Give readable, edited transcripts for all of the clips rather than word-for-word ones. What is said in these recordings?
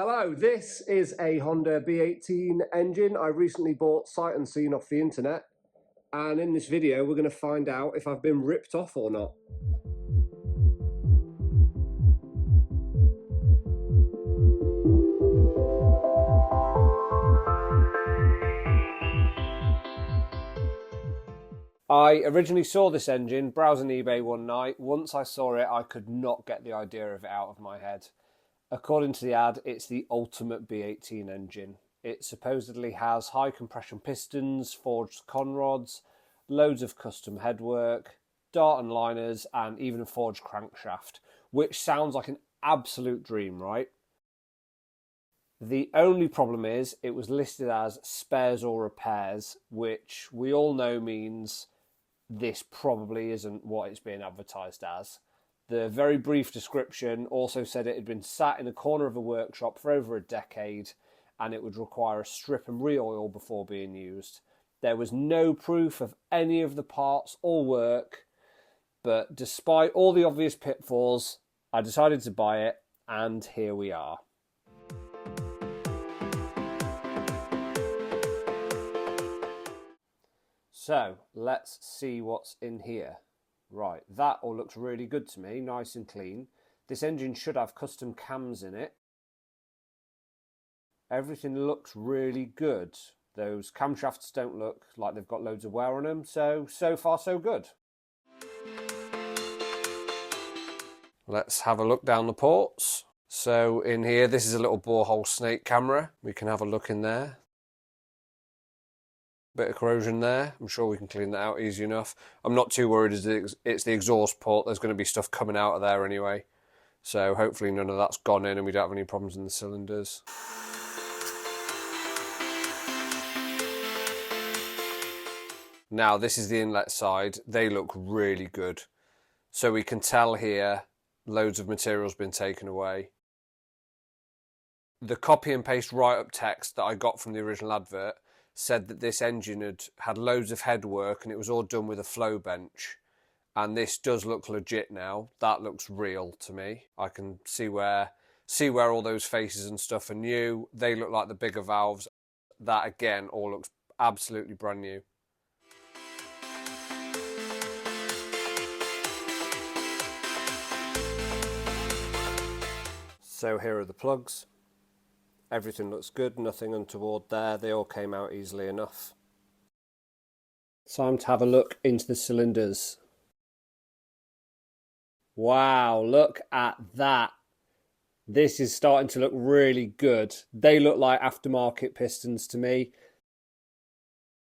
Hello, this is a Honda B18 engine I recently bought sight unseen off the internet, and in this video we're going to find out if I've been ripped off or not. I originally saw this engine browsing eBay one night. Once I saw it, I could not get the idea of it out of my head. According to the ad, it's the ultimate B18 engine. It supposedly has high compression pistons, forged conrods, loads of custom headwork, dart and liners, and even a forged crankshaft, which sounds like an absolute dream, right? The only problem is it was listed as spares or repairs, which we all know means this probably isn't what it's being advertised as. The very brief description also said it had been sat in a corner of a workshop for over a decade and it would require a strip and re-oil before being used. There was no proof of any of the parts or work, but despite all the obvious pitfalls, I decided to buy it, and here we are. So let's see what's in here. Right, that all looks really good to me, nice and clean. This engine should have custom cams in it. Everything looks really good. Those camshafts don't look like they've got loads of wear on them, so far so good. Let's have a look down the ports. So in here, this is a little borehole snake camera. We can have a look in there. Bit of corrosion there. I'm sure we can clean that out easy enough. I'm not too worried as it's the exhaust port. There's going to be stuff coming out of there anyway. So hopefully none of that's gone in and we don't have any problems in the cylinders. Now this is the inlet side. They look really good. So we can tell here loads of material's been taken away. The copy and paste write-up text that I got from the original advert said that this engine had loads of headwork and it was all done with a flow bench. And this does look legit now. That looks real to me. I can see where all those faces and stuff are new. They look like the bigger valves. That again all looks absolutely brand new. So here are the plugs. Everything looks good, nothing untoward there. They all came out easily enough. Time to have a look into the cylinders. Wow, look at that. This is starting to look really good. They look like aftermarket pistons to me.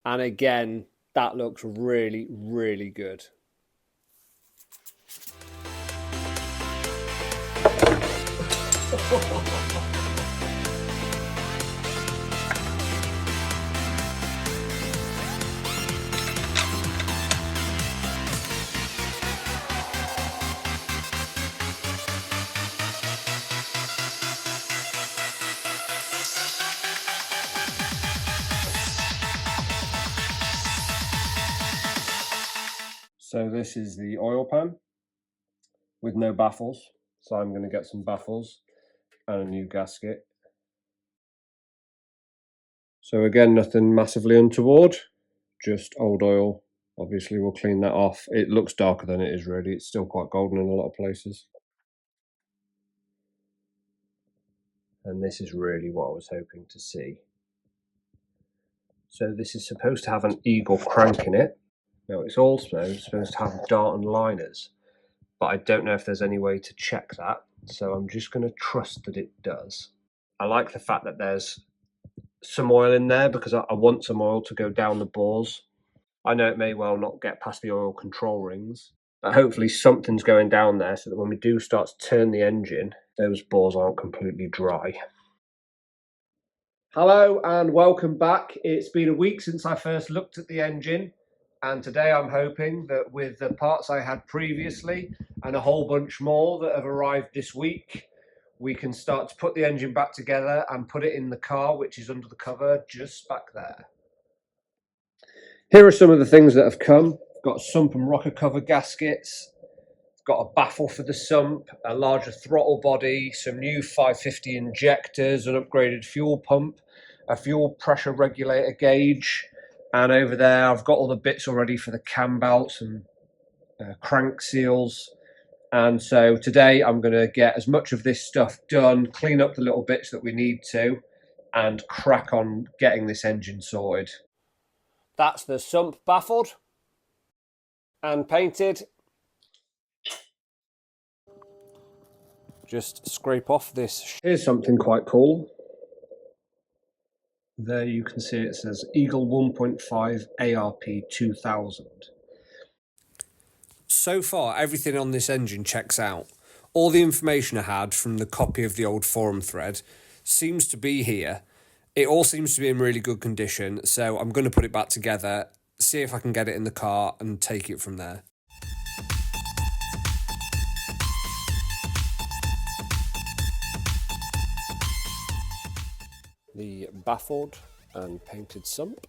And again, that looks really, really good. So this is the oil pan with no baffles. So I'm going to get some baffles and a new gasket. So again, nothing massively untoward, just old oil. Obviously we'll clean that off. It looks darker than it is really. It's still quite golden in a lot of places. And this is really what I was hoping to see. So this is supposed to have an eagle crank in it. Now it's also supposed to have dart and liners, but I don't know if there's any way to check that. So I'm just going to trust that it does. I like the fact that there's some oil in there because I want some oil to go down the bores. I know it may well not get past the oil control rings, but hopefully something's going down there so that when we do start to turn the engine, those bores aren't completely dry. Hello and welcome back. It's been a week since I first looked at the engine, and today I'm hoping that with the parts I had previously and a whole bunch more that have arrived this week, we can start to put the engine back together and put it in the car, which is under the cover just back there. Here are some of the things that have come. I've got sump and rocker cover gaskets. I've got a baffle for the sump, a larger throttle body, some new 550 injectors, an upgraded fuel pump, a fuel pressure regulator gauge, and over there I've got all the bits already for the cam belts and crank seals. And so today I'm going to get as much of this stuff done, clean up the little bits that we need to, and crack on getting this engine sorted. That's the sump baffled and painted. Just scrape off this. Here's something quite cool. There you can see it says Eagle 1.5 ARP 2000. So far, everything on this engine checks out. All the information I had from the copy of the old forum thread seems to be here. It all seems to be in really good condition, so I'm going to put it back together, see if I can get it in the car and take it from there. The baffled and painted sump.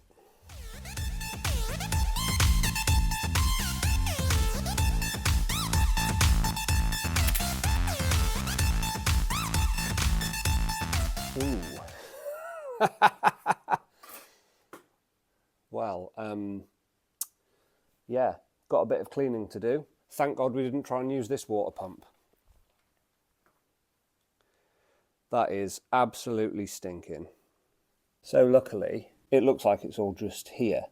Ooh. Well, yeah, got a bit of cleaning to do. Thank God we didn't try and use this water pump. That is absolutely stinking. So luckily, it looks like it's all just here.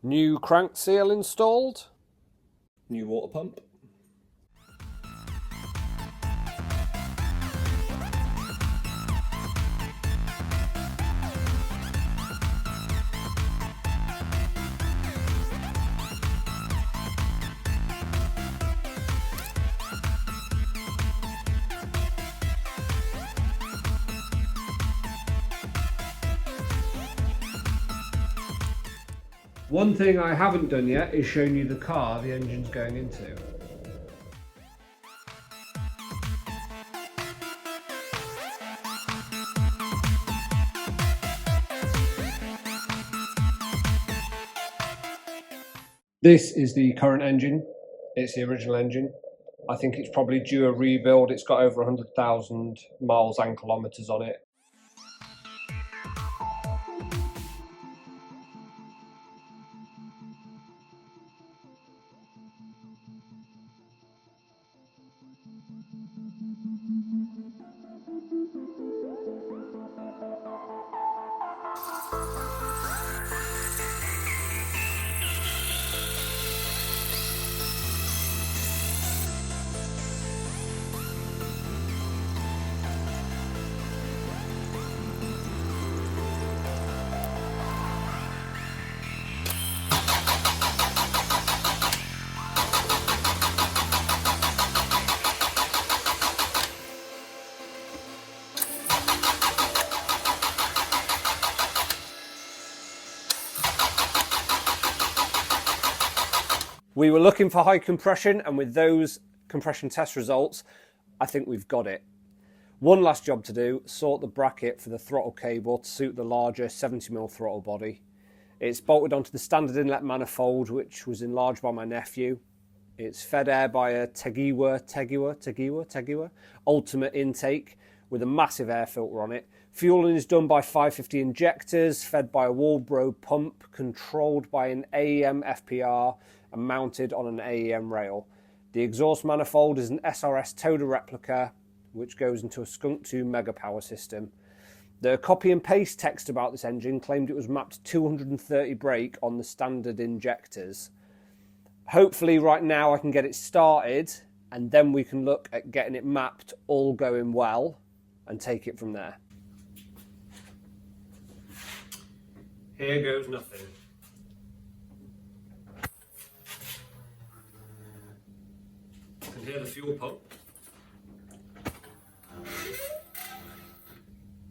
New crank seal installed. New water pump. One thing I haven't done yet is shown you the car the engine's going into. This is the current engine. It's the original engine. I think it's probably due a rebuild. It's got over 100,000 miles and kilometers on it. We were looking for high compression, and with those compression test results, I think we've got it. One last job to do, sort the bracket for the throttle cable to suit the larger 70mm throttle body. It's bolted onto the standard inlet manifold, which was enlarged by my nephew. It's fed air by a Tegiwa ultimate intake with a massive air filter on it. Fueling is done by 550 injectors, fed by a Walbro pump, controlled by an AEM FPR and mounted on an AEM rail. The exhaust manifold is an SRS Toda replica, which goes into a Skunk 2 mega power system. The copy and paste text about this engine claimed it was mapped 230 brake on the standard injectors. Hopefully right now I can get it started, and then we can look at getting it mapped, all going well, and take it from there. Here goes nothing. You can hear the fuel pump.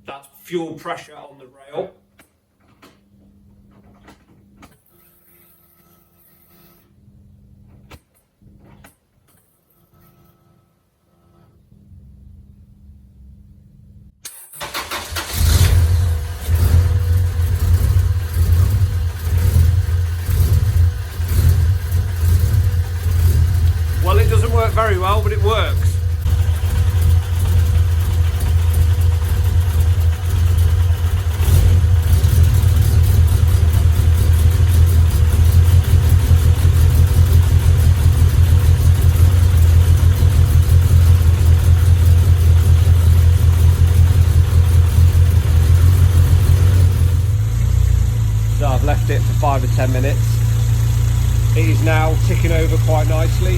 That's fuel pressure on the rail. 5 or 10 minutes. It is now ticking over quite nicely.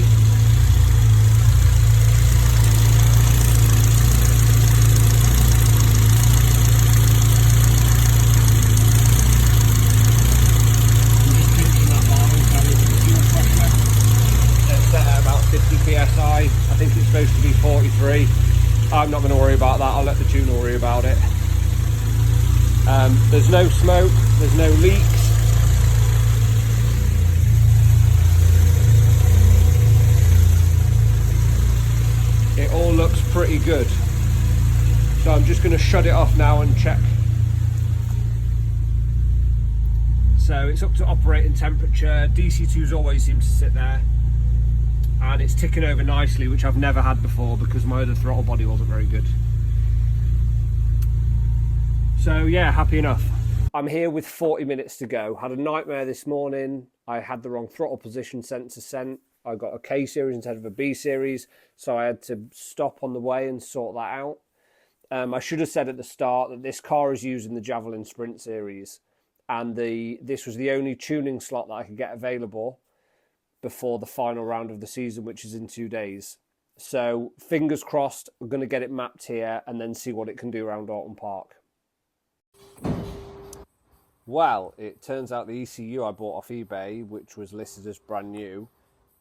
Set at about 50 psi. I think it's supposed to be 43. I'm not going to worry about that. I'll let the tuner worry about it. There's no smoke, there's no leaks. It all looks pretty good. So I'm just going to shut it off now and check. So it's up to operating temperature. DC2s always seem to sit there. And it's ticking over nicely, which I've never had before because my other throttle body wasn't very good. So yeah, happy enough. I'm here with 40 minutes to go. Had a nightmare this morning. I had the wrong throttle position sensor sent. I got a K series instead of a B series, so I had to stop on the way and sort that out. I should have said at the start that this car is using the Javelin Sprint series, and this was the only tuning slot that I could get available before the final round of the season, which is in 2 days. So fingers crossed, I'm going to get it mapped here and then see what it can do around Alton Park. Well, it turns out the ECU I bought off eBay, which was listed as brand new,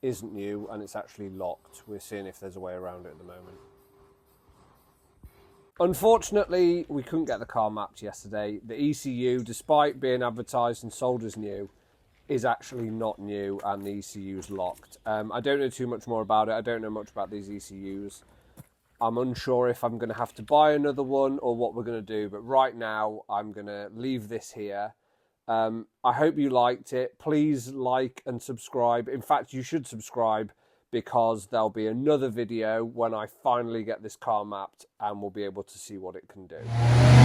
isn't new, and it's actually locked. We're seeing if there's a way around it at the moment. Unfortunately, we couldn't get the car mapped yesterday. The ECU, despite being advertised and sold as new, is actually not new, and the ECU is locked. I don't know too much more about it. I don't know much about these ECUs. I'm unsure if I'm going to have to buy another one or what we're going to do, but right now I'm going to leave this here. I hope you liked it. Please like and subscribe. In fact, you should subscribe because there'll be another video when I finally get this car mapped and we'll be able to see what it can do.